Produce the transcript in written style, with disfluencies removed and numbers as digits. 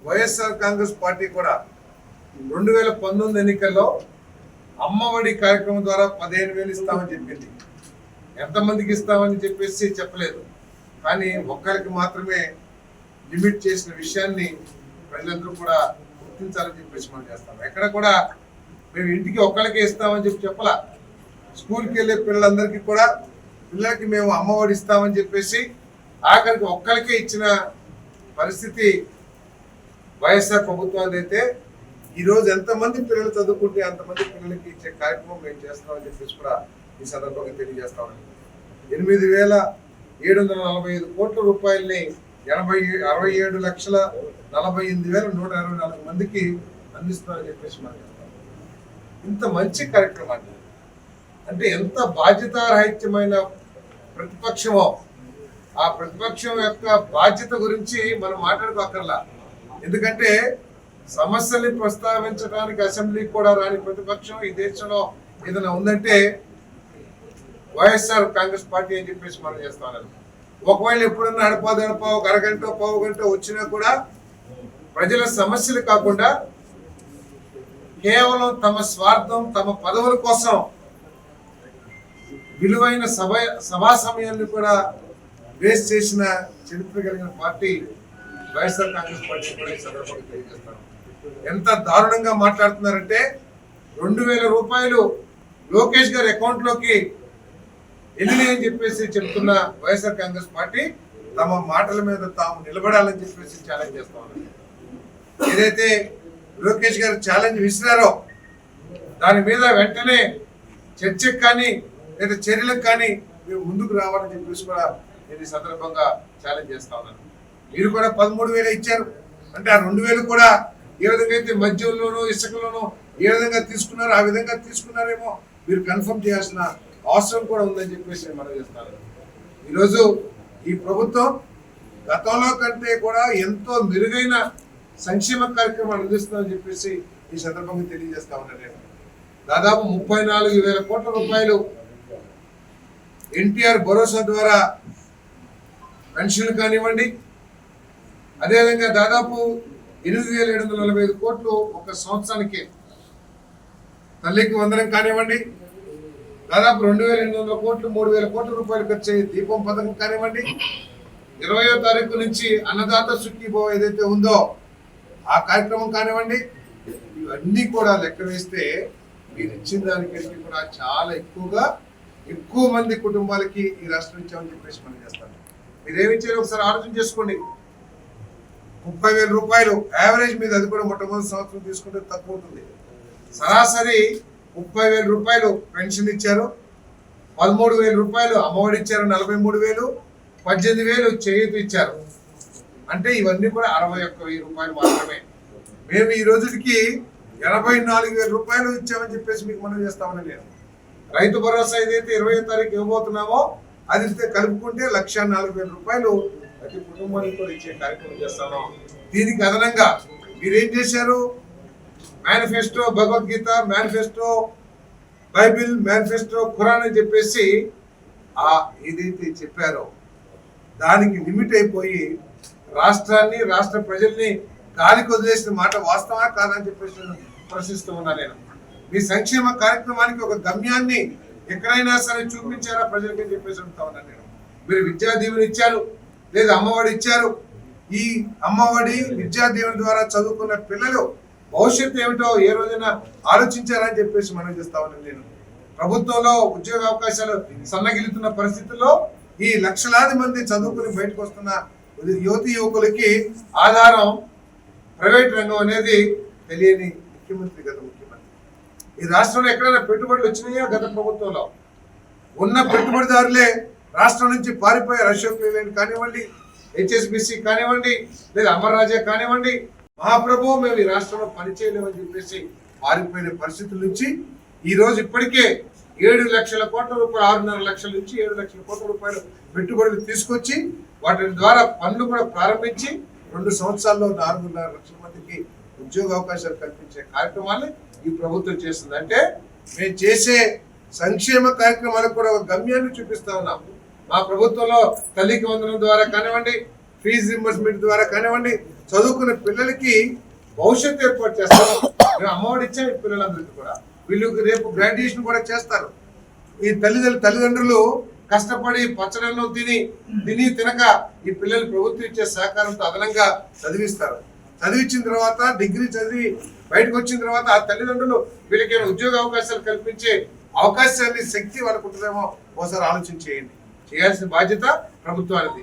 YSR Congress party కూడా 2019 ఎన్నికల్లో అమ్మఒడి కార్యక్రమం ద్వారా 15,000 ఇస్తామని చెప్పింది. ఎంతమందికి ఇస్తామని చెప్పేసి చెప్పలేదు, కానీ ఒక్కరికి మాత్రమే లిమిట్ చేసిన విషయాన్ని ప్రజలందరూ కూడా గుర్తించాలని చెప్పేసి మనం చేస్తాం. ఎక్కడ కూడా మేము ఇంటికి ఒక్కరికే ఇస్తామని చెప్పి చెప్పలా. స్కూల్కి వెళ్ళే పిల్లలందరికీ కూడా పిల్లలకి మేము అమ్మఒడి ఇస్తామని చెప్పేసి ఆఖరికి ఒక్కరికే ఇచ్చిన పరిస్థితి వైఎస్ఆర్ ప్రభుత్వాన్ని. అయితే ఈరోజు ఎంతమంది పిల్లలు చదువుకుంటే అంతమంది పిల్లలకి ఇచ్చే కార్యక్రమం మేము చేస్తామని చెప్పేసి కూడా ఈ సందర్భంగా తెలియజేస్తామని 8,745 కోట్ల రూపాయలని 67,48,124 మందికి అందిస్తామని చెప్పేసి మనం చెప్తాం. ఇంత మంచి కార్యక్రమాన్ని అంటే ఎంత బాధ్యతారహిత్యమైన ప్రతిపక్షమో ఆ ప్రతిపక్షం యొక్క బాధ్యత గురించి మనం మాట్లాడుకోకర్లా. ఎందుకంటే సమస్యల్ని ప్రస్తావించడానికి అసెంబ్లీ కూడా రాని ప్రతిపక్షం ఈ దేశంలో ఏదైనా ఉందంటే వైఎస్ఆర్ కాంగ్రెస్ పార్టీ అని చెప్పేసి మనం చేస్తాం. ఒకవేళ ఎప్పుడన్నా అడపా ఒక అరగంట పావు గంట వచ్చినా కూడా ప్రజల సమస్యలు కాకుండా కేవలం తమ స్వార్థం తమ పదవుల కోసం విలువైన సభా సమయాన్ని కూడా వేస్ట్ చేసిన చరిత్ర కలిగిన పార్టీ వైఎస్ఆర్ కాంగ్రెస్ పార్టీ కూడా ఈ సందర్భంగా తెలియజేస్తాను. ఎంత దారుణంగా మాట్లాడుతున్నారంటే 2,000 రూపాయలు లోకేష్ గారి అకౌంట్ లోకి వెళ్ళినాయని చెప్పేసి చెప్తున్న వైఎస్ఆర్ కాంగ్రెస్ పార్టీ తమ మాటల మీద తాము నిలబడాలని చెప్పేసి ఛాలెంజ్ చేస్తా ఉన్నారు. ఏదైతే లోకేష్ గారు ఛాలెంజ్ విసిరారో దాని మీద వెంటనే చర్చకు కానీ లేదా చర్యలకు కానీ మేము ముందుకు రావాలని చెప్పేసి కూడా నేను ఈ సందర్భంగా ఛాలెంజ్ చేస్తా ఉన్నాను. మీరు కూడా 13,000 ఇచ్చారు అంటే ఆ 2,000 కూడా ఏ విధంగా అయితే మద్యంలోనూ ఇసుకలోనూ ఏ విధంగా తీసుకున్నారో ఆ విధంగా తీసుకున్నారేమో మీరు కన్ఫర్మ్ చేయాల్సిన అవసరం కూడా ఉందని చెప్పేసి నేను మనం చేస్తాను. ఈరోజు ఈ ప్రభుత్వం గతంలో కంటే కూడా ఎంతో మెరుగైన సంక్షేమ కార్యక్రమాలు అందిస్తుందని చెప్పేసి ఈ సందర్భంగా తెలియజేస్తా ఉన్నాను. నేను దాదాపు 34,000 కోట్ల రూపాయలు ఎన్టీఆర్ భరోసా ద్వారా పెన్షన్లు కానివ్వండి, అదేవిధంగా దాదాపు 8,745 కోట్లు ఒక సంవత్సరానికి తల్లికి వందనం కానివ్వండి, దాదాపు 2,800 కోట్లు 3,000 కోట్ల రూపాయలు ఖర్చు దీపం పథకం కానివ్వండి, 20వ తారీఖు నుంచి అన్నదాత సుఖీభవ ఏదైతే ఉందో ఆ కార్యక్రమం కానివ్వండి, ఇవన్నీ కూడా లెక్క వేస్తే మీరు ఇచ్చిన దానికంటే కూడా చాలా ఎక్కువ మంది కుటుంబాలకి ఈ రాష్ట్రం ఇచ్చామని చెప్పేసి మనం చేస్తాం. మీరేమిచ్చారో ఒకసారి ఆలోచన చేసుకోండి. 30,000 రూపాయలు యావరేజ్ మీద, అది కూడా మొట్టమొదటి సంవత్సరం తీసుకుంటే తక్కువ అవుతుంది. సరాసరి 30,000 రూపాయలు పెన్షన్ ఇచ్చారు, 13,000 రూపాయలు అమ్మఒడి ఇచ్చారు, 43,000, 18,000 చేయూత ఇచ్చారు. అంటే ఇవన్నీ కూడా 61,000 రూపాయలు మాత్రమే. మేము ఈ రోజుకి 84,000 రూపాయలు ఇచ్చామని చెప్పేసి మీకు మనం చేస్తామని నేను. రైతు భరోసా ఏదైతే 20వ తారీఖు ఇవ్వబోతున్నామో అది కలుపుకుంటే 1,04,000 రూపాయలు ప్రతి కుటుంబానికి కూడా ఇచ్చే కార్యక్రమం చేస్తాను. దీనికి అదనంగా మీరేం చేశారు? Manifesto Bhagavad Gita, manifesto Bible, manifesto Quran అని చెప్పేసి ఏదైతే చెప్పారో దానికి లిమిట్ అయిపోయి రాష్ట్రాన్ని రాష్ట్ర ప్రజల్ని గాలికి వదిలేసిన మాట వాస్తవా కాదని చెప్పేసి ప్రశ్నిస్తూ ఉన్నా నేను. మీ సంక్షేమ కార్యక్రమానికి ఒక గమ్యాన్ని ఎక్కడైనా సరే చూపించారా ప్రజలకి అని చెప్పేసి అడుగుతా ఉన్నాను నేను. మీరు విద్యా దీవెన ఇచ్చారు, లేదా అమ్మఒడి ఇచ్చారు. ఈ అమ్మఒడి విద్యా దీవెన ద్వారా చదువుకున్న పిల్లలు భవిష్యత్తు ఏమిటో ఏ రోజైనా ఆలోచించారని చెప్పేసి మనం చేస్తా ఉన్నాను నేను. ప్రభుత్వంలో ఉద్యోగ అవకాశాలు సన్నగిలుతున్న పరిస్థితుల్లో ఈ లక్షలాది మంది చదువుకుని బయటకు వస్తున్న యువతి యువకులకి ఆధారం ప్రైవేట్ రంగం అనేది తెలియని ముఖ్యమంత్రి, గత ముఖ్యమంత్రి. ఈ రాష్ట్రంలో ఎక్కడైనా పెట్టుబడులు వచ్చినాయో గత ప్రభుత్వంలో? ఉన్న పెట్టుబడిదారులే రాష్ట్రం నుంచి పారిపోయారు. అశోక్ లేలాండ్ కానివ్వండి, హెచ్ఎస్బిసి కానివ్వండి, లేదా అమర్ రాజా కానివ్వండి. మహాప్రభు మేము ఈ రాష్ట్రంలో పనిచేయలేమని చెప్పేసి పారిపోయిన పరిస్థితుల నుంచి ఈ రోజు ఇప్పటికే 7 లక్షల కోట్ల రూపాయలు, 6.5 లక్షల నుంచి 7 లక్షల కోట్ల రూపాయలు పెట్టుబడులు తీసుకొచ్చి వాటి ద్వారా పనులు కూడా ప్రారంభించి 2 సంవత్సరాల్లో 4.5 లక్షల మందికి ఉద్యోగ అవకాశాలు కల్పించే కార్యక్రమాన్ని ఈ ప్రభుత్వం చేస్తుంది. అంటే మేము చేసే సంక్షేమ కార్యక్రమాలకు కూడా ఒక గమ్యాన్ని చూపిస్తా ఉన్నాం. మా ప్రభుత్వంలో తల్లికి వందనం ద్వారా కానివ్వండి, ఫీజు రింబర్స్మెంట్ ద్వారా కానివ్వండి, చదువుకునే పిల్లలకి భవిష్యత్తు ఏర్పాటు చేస్తారు. మేము అమ్మఒడి ఇచ్చాం ఈ పిల్లలందరికీ కూడా. వీళ్ళకి రేపు గ్రాడ్యుయేషన్ కూడా చేస్తారు. ఈ తల్లిదండ్రులు కష్టపడి పచ్చడన్నం తిని తినక ఈ పిల్లలు ప్రభుత్వం ఇచ్చే సహకారంతో అదనంగా చదివిస్తారు. చదివించిన తర్వాత డిగ్రీ చదివి బయటకు వచ్చిన తర్వాత ఆ తల్లిదండ్రులు వీళ్ళకి ఉద్యోగ అవకాశాలు కల్పించే అవకాశాన్ని శక్తి వాళ్ళకుంటుందేమో ఒకసారి ఆలోచన చేయండి. చేయాల్సిన బాధ్యత ప్రభుత్వానికి.